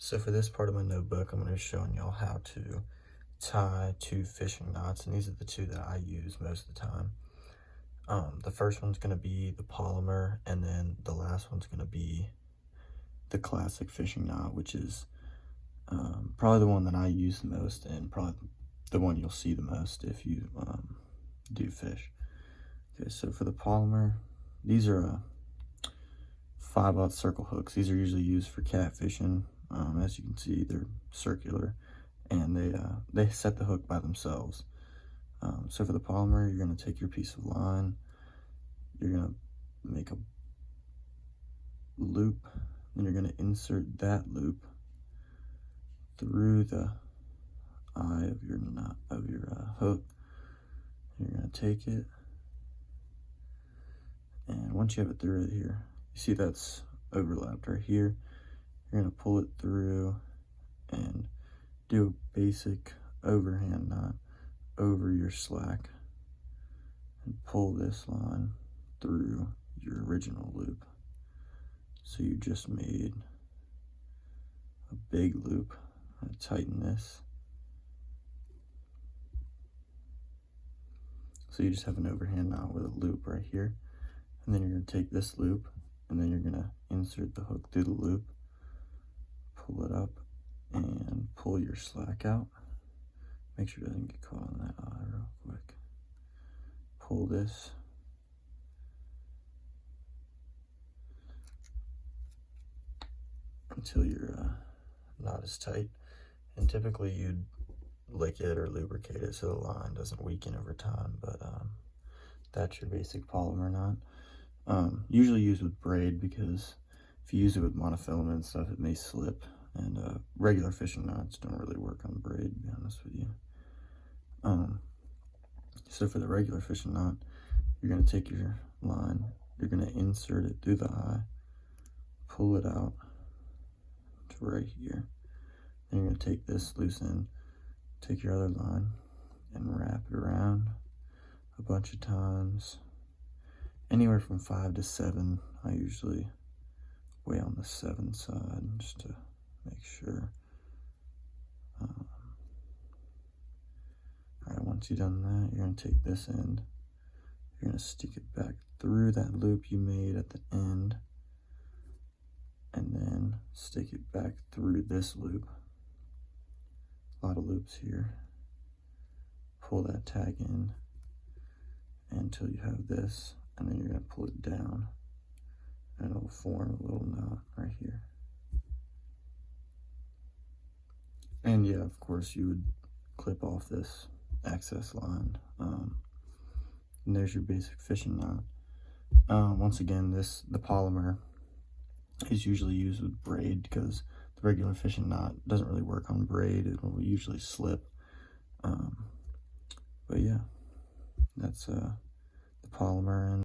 So for this part of my notebook, I'm going to be showing y'all how to tie two fishing knots, and these are the two that I use most of the time. The first one's going to be the polymer, and then the last one's going to be the classic fishing knot, which is probably the one that I use the most, and probably the one you'll see the most if you do fish. Okay, so for the polymer, these are 5/0 circle hooks. These are usually used for catfishing. As you can see, they're circular, and they set the hook by themselves. So for the polymer, you're going to take your piece of line, you're going to make a loop, and you're going to insert that loop through the eye of your knot of your hook. You're going to take it, and once you have it through it here, you see that's overlapped right here. You're going to pull it through and do a basic overhand knot over your slack and pull this line through your original loop. So you just made a big loop. I'm going to tighten this. So you just have an overhand knot with a loop right here. And then you're going to take this loop, and then you're going to insert the hook through the loop, pull it up, and pull your slack out. Make sure it doesn't get caught on that eye real quick. Pull this. Until your knot is tight. And typically you'd lick it or lubricate it so the line doesn't weaken over time, but that's your basic polymer knot. Usually used with braid, because if you use it with monofilament and stuff, it may slip, and regular fishing knots don't really work on braid, to be honest with you. So for the regular fishing knot, you're going to take your line, you're going to insert it through the eye, pull it out to right here. Then you're going to take this loose end, take your other line, and wrap it around a bunch of times, anywhere from 5 to 7. I usually weigh on the 7 side just to make sure. Alright, once you've done that, you're going to take this end, you're going to stick it back through that loop you made at the end, and then stick it back through this loop. A lot of loops here. Pull that tag in until you have this, and then you're going to pull it down, and it'll form a little knot right here. And yeah, of course, you would clip off this excess line. And there's your basic fishing knot. Once again, the polymer is usually used with braid, because the regular fishing knot doesn't really work on braid. It will usually slip. But yeah, that's the polymer. And